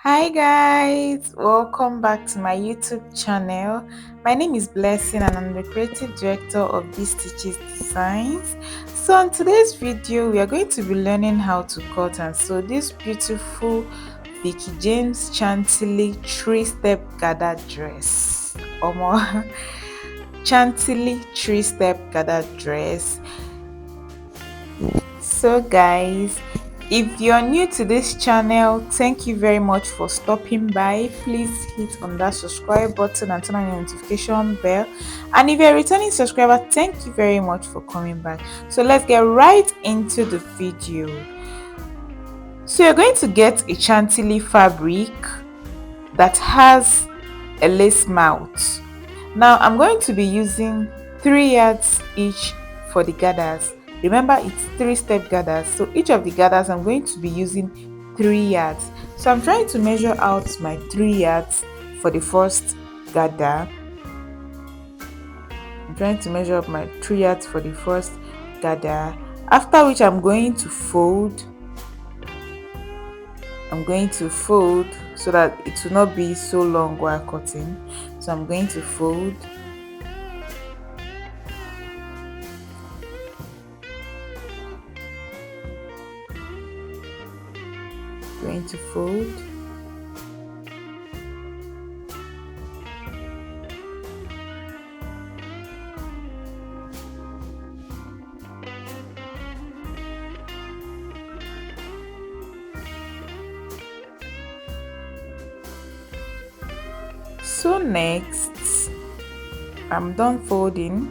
Hi guys, welcome back to my YouTube channel. My name is Blessing and I'm the creative director of This Stitches Designs. So in today's video, we are going to be learning how to cut and sew this beautiful Veekee James Chantilly 3-step gather dress. Omo, Chantilly 3-step gather dress. So guys, if you're new to this channel, thank you very much for stopping by. Please hit on that subscribe button and turn on your notification bell. And if you're a returning subscriber, thank you very much for coming back. So let's get right into the video. So you're going to get a chantilly fabric that has a lace mouth. Now I'm going to be using 3 yards each for the gathers. Remember, it's 3-step gathers, so each of the gathers I'm going to be using 3 yards. So I'm trying to measure out my 3 yards for the first gather. I'm trying to measure up my 3 yards for the first gather, after which I'm going to fold. So that it will not be so long while cutting. So I'm going to fold. Going to fold. So next, I'm done folding.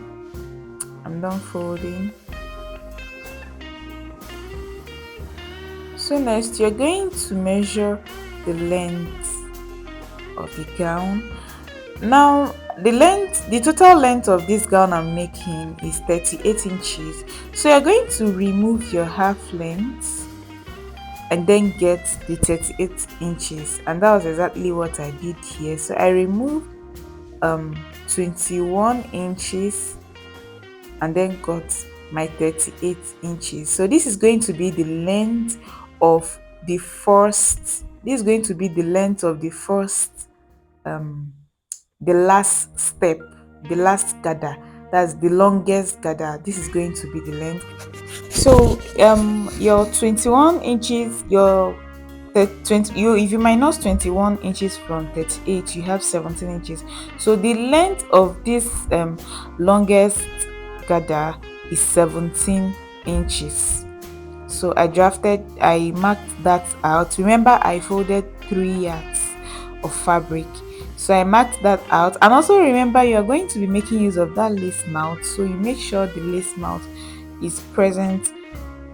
So next, you're going to measure the length of the gown. Now the total length of this gown I'm making is 38 inches. So you're going to remove your half length and then get the 38 inches, and that was exactly what I did here. So I removed 21 inches and then got my 38 inches. So this is going to be the length of the first the last step, the last gather. That's the longest gather. This is going to be the length. So your 21 inches, your 20, if you minus 21 inches from 38, you have 17 inches. So the length of this longest gather is 17 inches. So I marked that out. Remember, I folded 3 yards of fabric, so I marked that out. And also remember, you are going to be making use of that lace mouth, so you make sure the lace mouth is present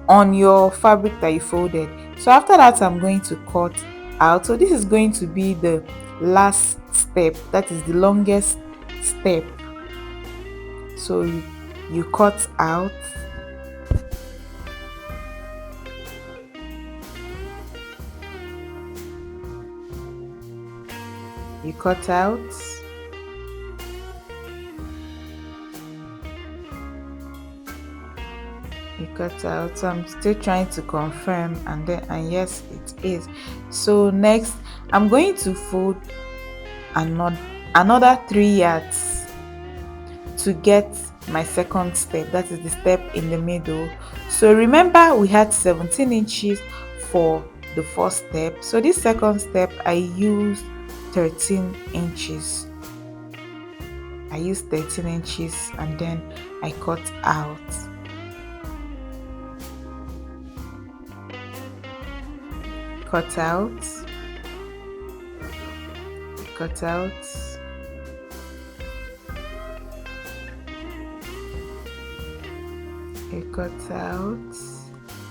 on your fabric that you folded. So after that, I'm going to cut out. So this is going to be the last step, that is the longest step. So you cut out. You cut out. So I'm still trying to confirm, and yes, it is. So next, I'm going to fold another 3 yards to get my second step, that is the step in the middle. So remember, we had 17 inches for the first step, so this second step I used 13 inches. And then I cut out. Cut out.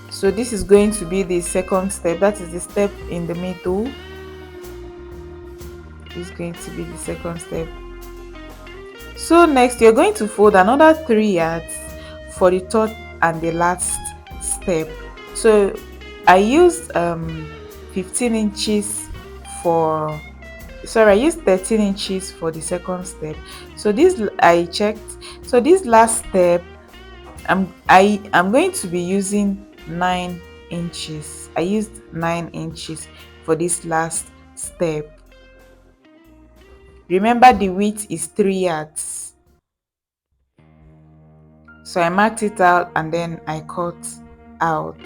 So this is going to be the second step, that is the step in the middle. This is going to be the second step. So next, you're going to fold another 3 yards for the third and the last step. So I used 15 inches for I used 13 inches for the second step. So this I checked. So this last step, I'm going to be using 9 inches. I used 9 inches for this last step. Remember the width is 3 yards. So I marked it out and then I cut out.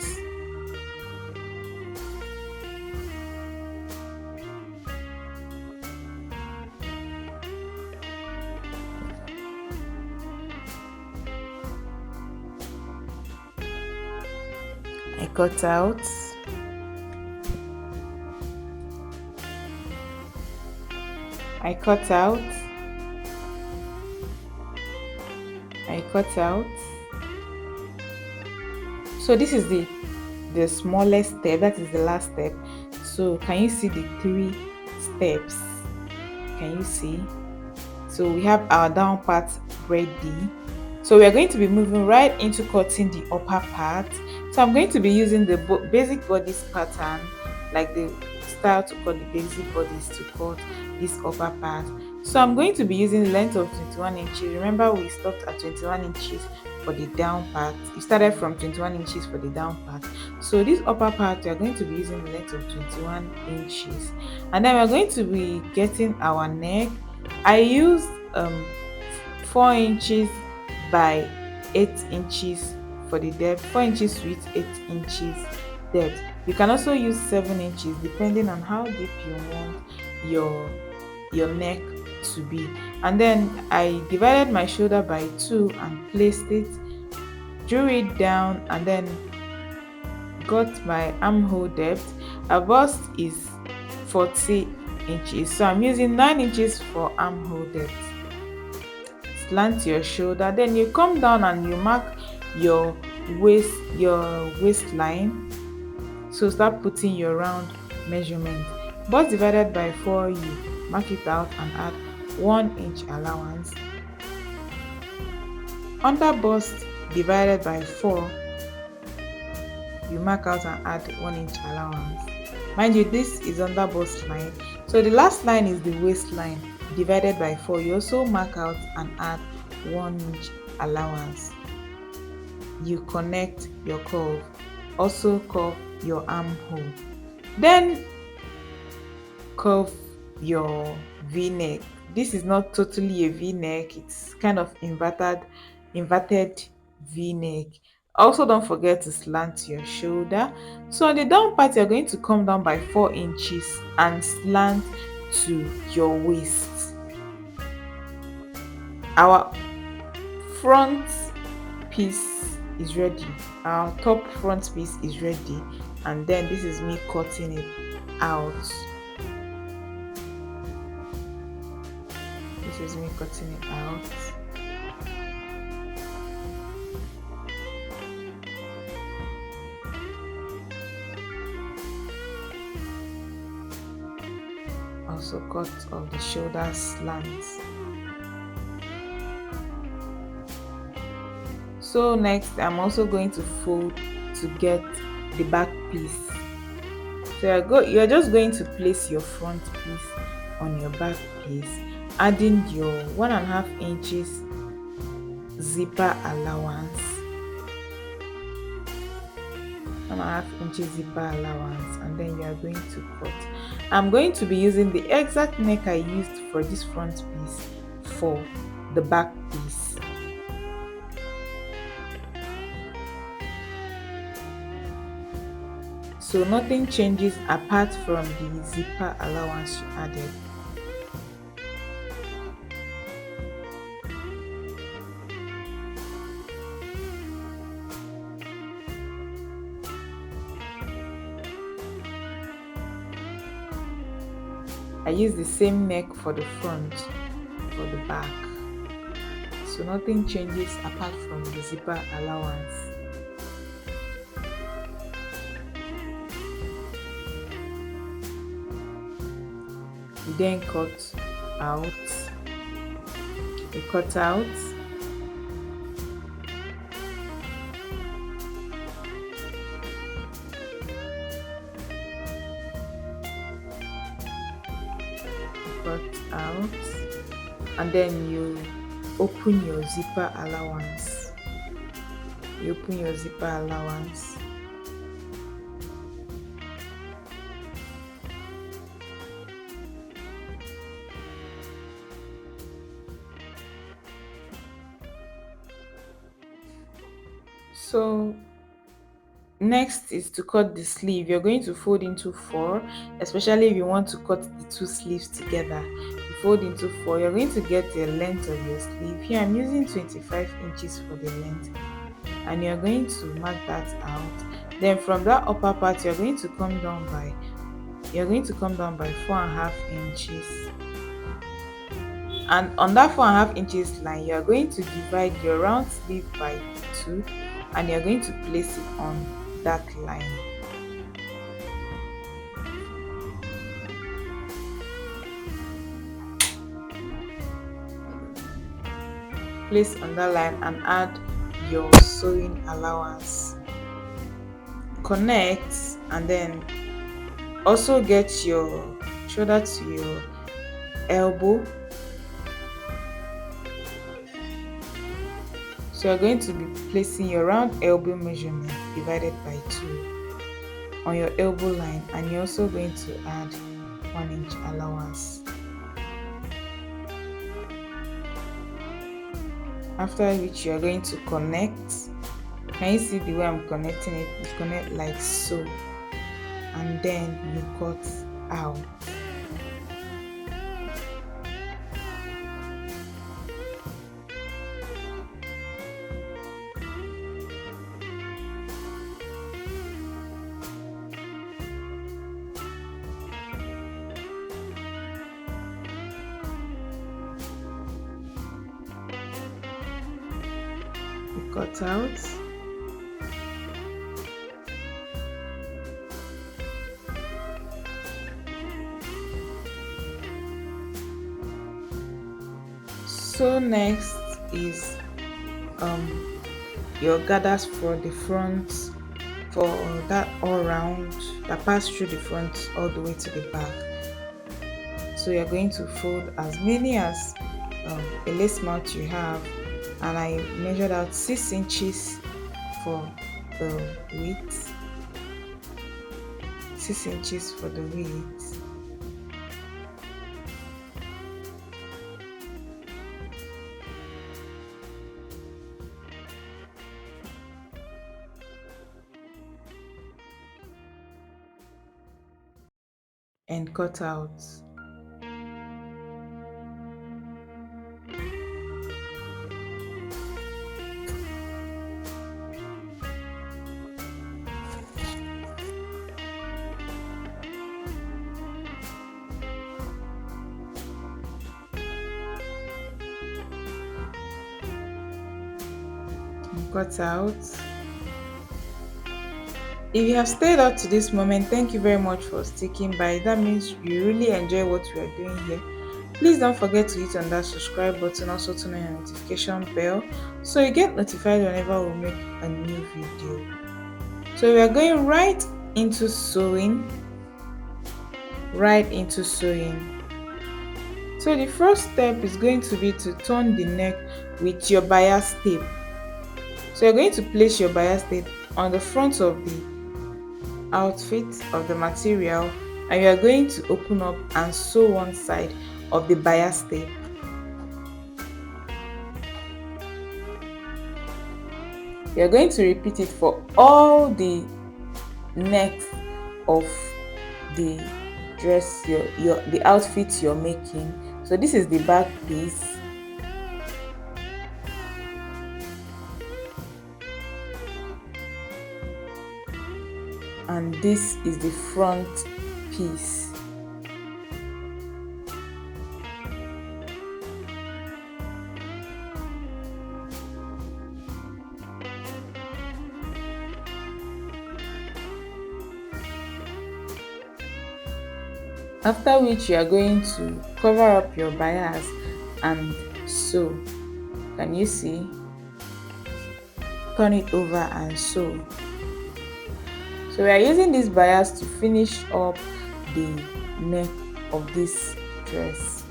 I cut out. I cut out. I cut out. So this is the smallest step, that is the last step. So can you see the 3 steps? Can you see? So we have our down part ready. So we are going to be moving right into cutting the upper part. So I'm going to be using the basic bodice pattern, like the style to cut the basic bodice to cut this upper part. So I'm going to be using the length of 21 inches. Remember we stopped at 21 inches for the down part. We started from 21 inches for the down part. So this upper part we are going to be using the length of 21 inches. And then we're going to be getting our neck. I used 4 inches by 8 inches for the depth, 4 inches with 8 inches depth. You can also use 7 inches depending on how deep you want your neck to be. And then I divided my shoulder by 2 and placed it, drew it down, and then got my armhole depth. Our bust is 40 inches, so I'm using 9 inches for armhole depth. Slant your shoulder, then you come down and you mark your waistline. So start putting your round measurement. Bust divided by 4, you mark it out and add 1 inch allowance. Under bust divided by 4, you mark out and add 1 inch allowance. Mind you, this is under bust line. So the last line is the waistline. Divided by 4, you also mark out and add 1 inch allowance. You connect your curve, also curve your armhole, then curve your v-neck. This is not totally a v-neck, it's kind of inverted v-neck. Also don't forget to slant your shoulder. So on the down part you're going to come down by 4 inches and slant to your waist. Our front piece is ready, our top front piece is ready, and then this is me cutting it out. This is me cutting it out. Also cut off the shoulder slants. So next I'm also going to fold to get the back piece. So you're just going to place your front piece on your back piece, adding your 1.5 inches zipper allowance. 1.5 inches zipper allowance, and then you are going to cut. I'm going to be using the exact neck I used for this front piece for the back piece. So nothing changes apart from the zipper allowance you added. I use the same neck for the front, for the back. So nothing changes apart from the zipper allowance. You then cut out. You cut out. Cut out, and then you open your zipper allowance. You open your zipper allowance. So next is to cut the sleeve. You're going to fold into four, especially if you want to cut the two sleeves together. You fold into four. You're going to get the length of your sleeve. Here I'm using 25 inches for the length, and you're going to mark that out. Then from that upper part, you're going to come down by 4.5 inches. And on that 4.5 inches line, you're going to divide your round sleeve by two, and you're going to place it on that line. Place on that line and add your sewing allowance. Connect, and then also get your shoulder to your elbow. So you're going to be placing your round elbow measurement divided by 2 on your elbow line, and you're also going to add 1 inch allowance. After which you are going to connect. Can you see the way I'm connecting it? You connect like so, and then you cut out. You cut out. So next is your gathers for the front, for that all round that pass through the front all the way to the back. So you're going to fold as many as a lace mount you have, and I measured out 6 inches for the width, 6 inches for the width. And cut out. And cut out. If you have stayed up to this moment, thank you very much for sticking by. That means you really enjoy what we are doing here. Please don't forget to hit on that subscribe button, also turn on your notification bell so you get notified whenever we make a new video. So we are going right into sewing. So the first step is going to be to turn the neck with your bias tape. So you're going to place your bias tape on the front of the outfit of the material, and you are going to open up and sew one side of the bias tape. You're going to repeat it for all the necks of the dress, the outfit you're making. So this is the back piece, and this is the front piece. After which you are going to cover up your bias and sew. Can you see? Turn it over and sew. So we are using this bias to finish up the neck of this dress.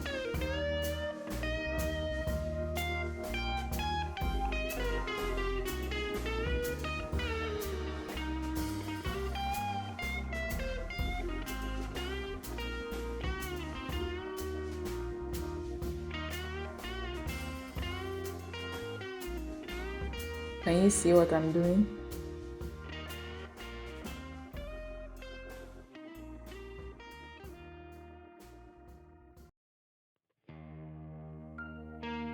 Can you see what I'm doing?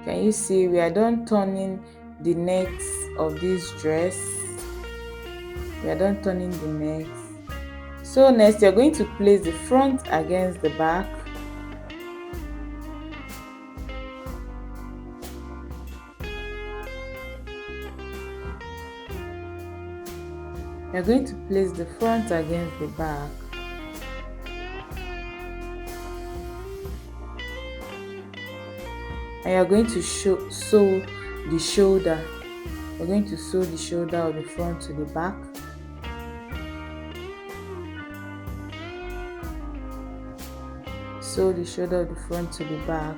Can you see we are done turning the necks of this dress? We are done turning the necks. So next you're going to place the front against the back. You're going to place the front against the back. And you're going to sew the shoulder. You're going to sew the shoulder of the front to the back. Sew the shoulder of the front to the back.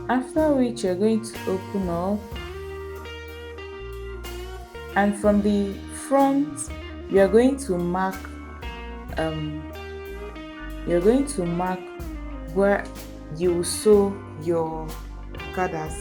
After which you're going to open up, and from the front you're going to mark where you will sew your gathers.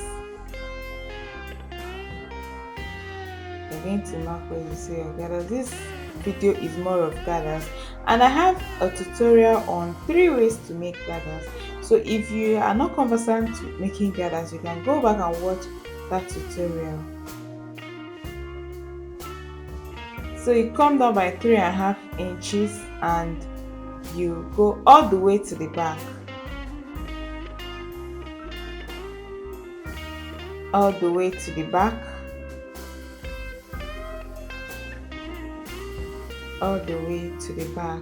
You're going to mark where you sew your gathers. This video is more of gathers, and I have a tutorial on 3 ways to make gathers. So if you are not conversant with making gathers, you can go back and watch that tutorial. So you come down by 3.5 inches and you go all the way to the back. All the way to the back. All the way to the back.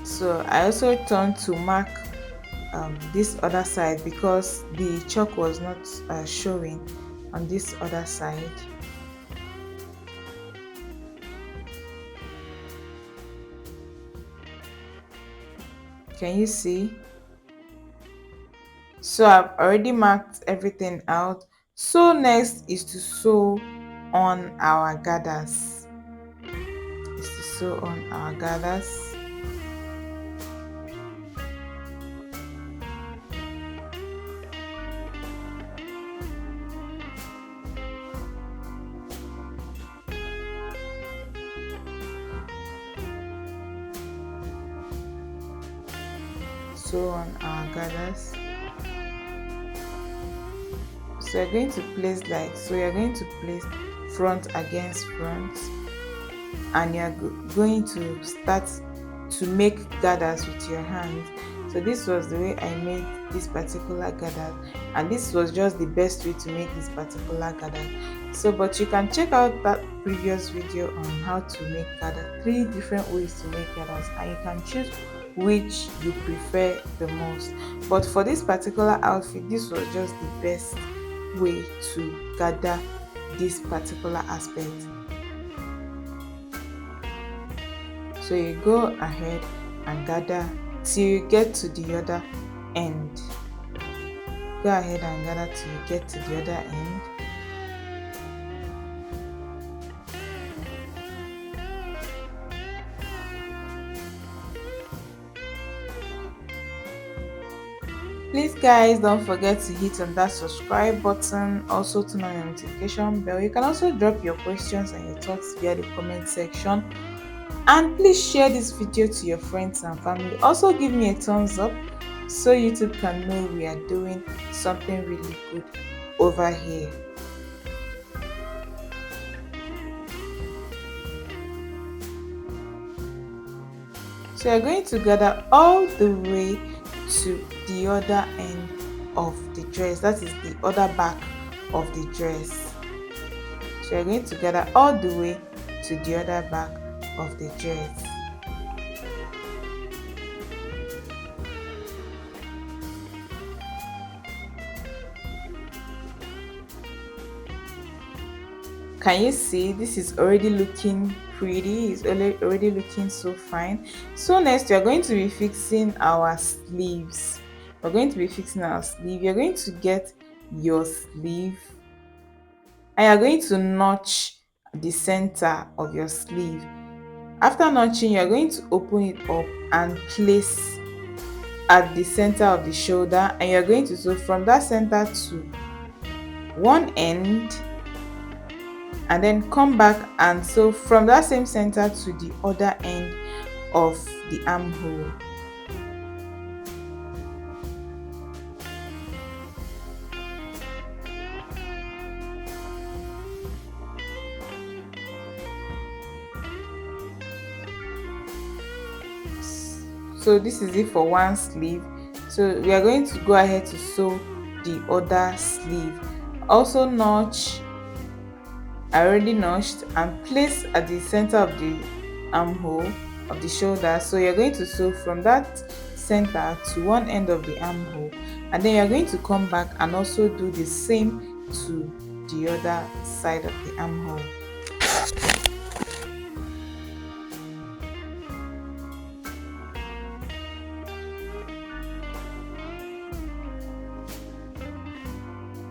So I also turned to mark this other side because the chalk was not showing on this other side. Can you see? So I've already marked everything out. So next is to sew on our gathers. Sew on our gathers. So you're going to place you're going to place front against front, and you're going to start to make gathers with your hands. So this was the way I made this particular gather, and this was just the best way to make this particular gather. So but you can check out that previous video on how to make gather, 3 different ways to make gathers, and you can choose which you prefer the most. But for this particular outfit, this was just the best way to gather this particular aspect. So you go ahead and gather till you get to the other end. Go ahead and gather till you get to the other end. Please guys, don't forget to hit on that subscribe button, also turn on the notification bell. You can also drop your questions and your thoughts via the comment section, and please share this video to your friends and family. Also give me a thumbs up so YouTube can know we are doing something really good over here. So you're going to gather all the way to the other end of the dress, that is the other back of the dress. So you're going to gather all the way to the other back of the dress. Can you see this is already looking pretty? It's already looking so fine. So next we are going to be fixing our sleeves. We're going to be fixing our sleeve. You're going to get your sleeve and you're going to notch the center of your sleeve. After notching, you're going to open it up and place at the center of the shoulder, and you're going to sew from that center to one end and then come back and sew from that same center to the other end of the armhole. So this is it for one sleeve. So we are going to go ahead to sew the other sleeve. Also notch, I already notched and place at the center of the armhole of the shoulder. So you're going to sew from that center to one end of the armhole, and then you're going to come back and also do the same to the other side of the armhole.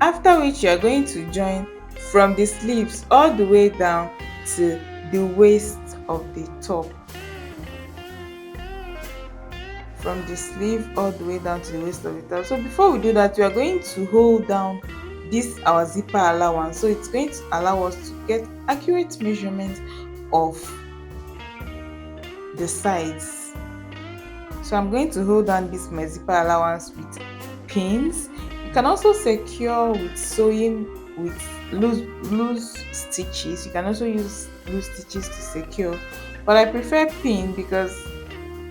After which you are going to join from the sleeves all the way down to the waist of the top. From the sleeve all the way down to the waist of the top. So before we do that, we are going to hold down this our zipper allowance, so it's going to allow us to get accurate measurement of the sides. So I'm going to hold down this my zipper allowance with pins. You can also secure with sewing with loose stitches. You can also use loose stitches to secure, but I prefer pin because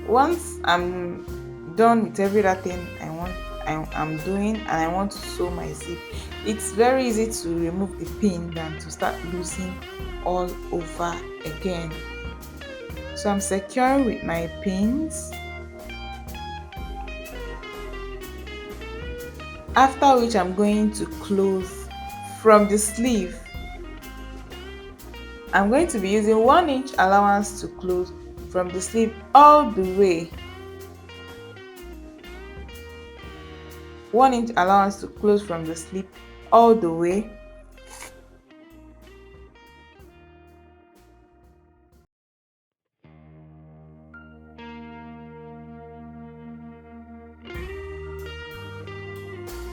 once I'm done with every other thing I'm doing and I want to sew my zip, it's very easy to remove the pin than to start losing all over again. So I'm securing with my pins, after which I'm going to close from the sleeve. I'm going to be using 1-inch allowance to close from the sleeve all the way. 1-inch allowance to close from the sleeve all the way.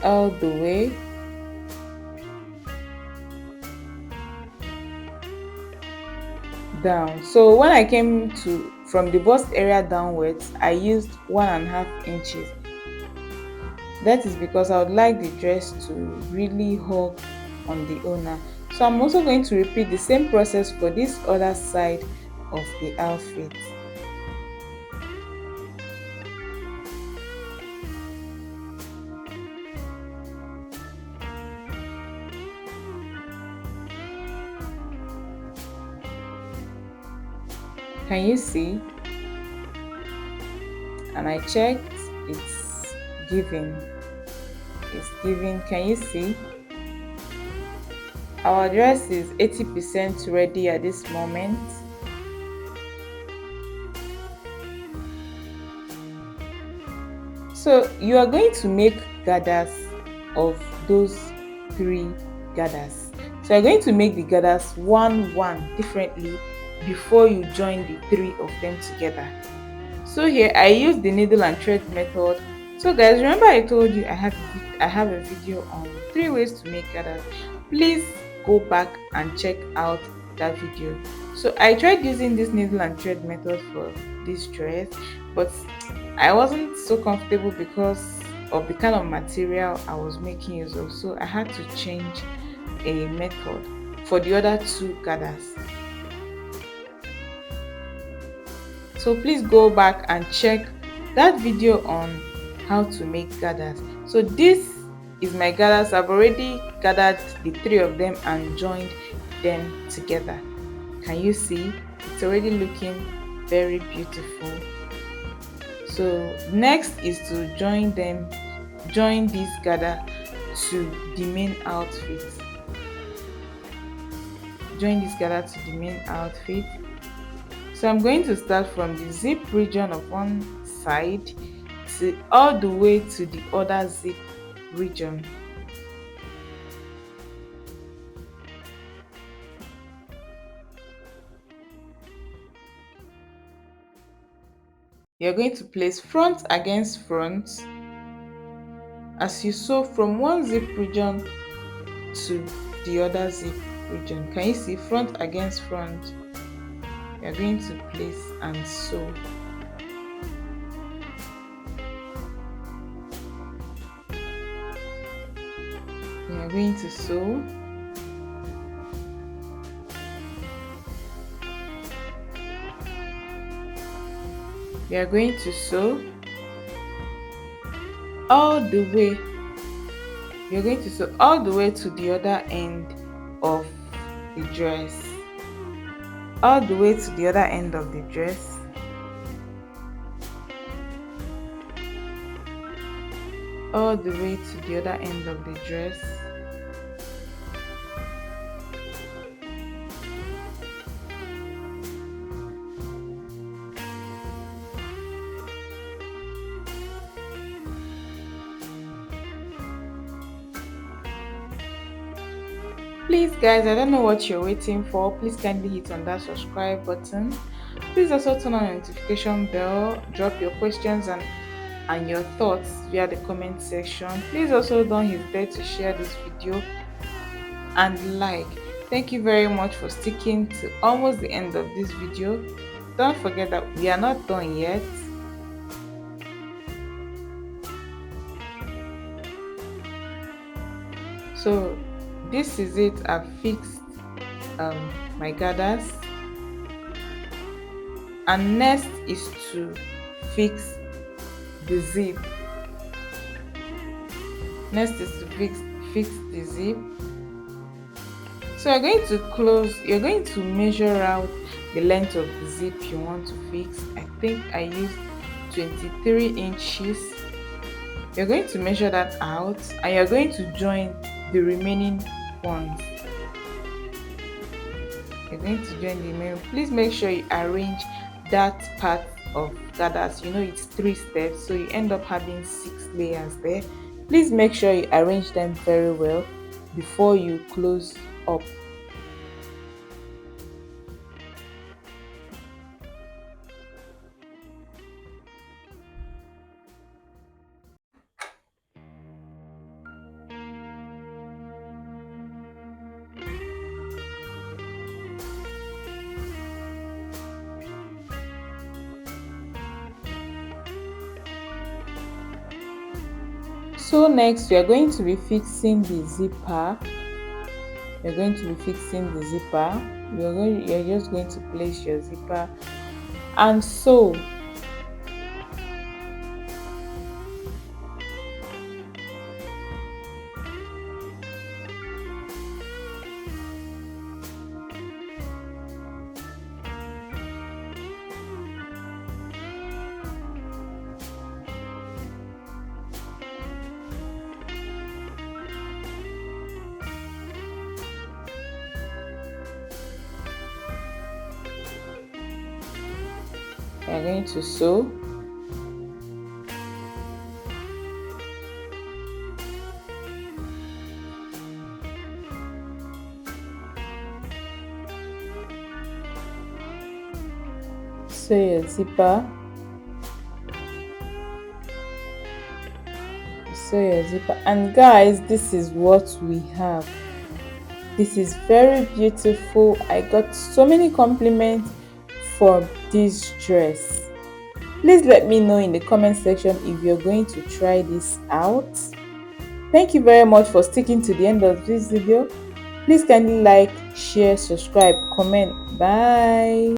All the way. Down. So when I came to from the bust area downwards, I used 1.5 inches. That is because I would like the dress to really hug on the owner. So I'm also going to repeat the same process for this other side of the outfit. Can you see? And I checked, it's giving. It's giving. Can you see? Our dress is 80% ready at this moment. So you are going to make gathers of those 3 gathers. So you're going to make the gathers one differently before you join the 3 of them together. So here I use the needle and thread method. So guys, remember I told you I have a video on 3 ways to make gathers. Please go back and check out that video. So I tried using this needle and thread method for this dress, but I wasn't so comfortable because of the kind of material I was making use of. So I had to change a method for the other 2 gathers. So please go back and check that video on how to make gathers. So this is my gathers. I've already gathered the 3 of them and joined them together. Can you see? It's already looking very beautiful. So next is to join this gather to the main outfit. join this gather to the main outfit. So I'm going to start from the zip region of one side to all the way to the other zip region. You're going to place front against front as you sew from one zip region to the other zip region. Can you see front against front? You're going to place and sew. You're going to sew. We are going to sew all the way. You're going to sew all the way to the other end of the dress. All the way to the other end of the dress. All the way to the other end of the dress. Please guys, I don't know what you're waiting for. Please kindly hit on that subscribe button. Please also turn on the notification bell. Drop your questions and your thoughts via the comment section. Please also don't hesitate to share this video and like. Thank you very much for sticking to almost the end of this video. Don't forget that we are not done yet. So this is it. I've fixed my gathers, and next is to fix the zip. Next is to fix the zip. So you're going to measure out the length of the zip you want to fix. I think I used 23 inches. You're going to measure that out and you're going to join the remaining ones. You're going to join the remaining. Please make sure you arrange that part of gathers. You know it's 3 steps, so you end up having 6 layers there. Please make sure you arrange them very well before you close up. So next we are going to be fixing the zipper. You're going to be fixing the zipper. You're just going to place your zipper and sew. You're going to sew. Sew your zipper. Sew your zipper. And guys, this is what we have. This is very beautiful. I got so many compliments for this dress. Please let me know in the comment section if you're going to try this out. Thank you very much for sticking to the end of this video. Please kindly like, share, subscribe, comment. Bye.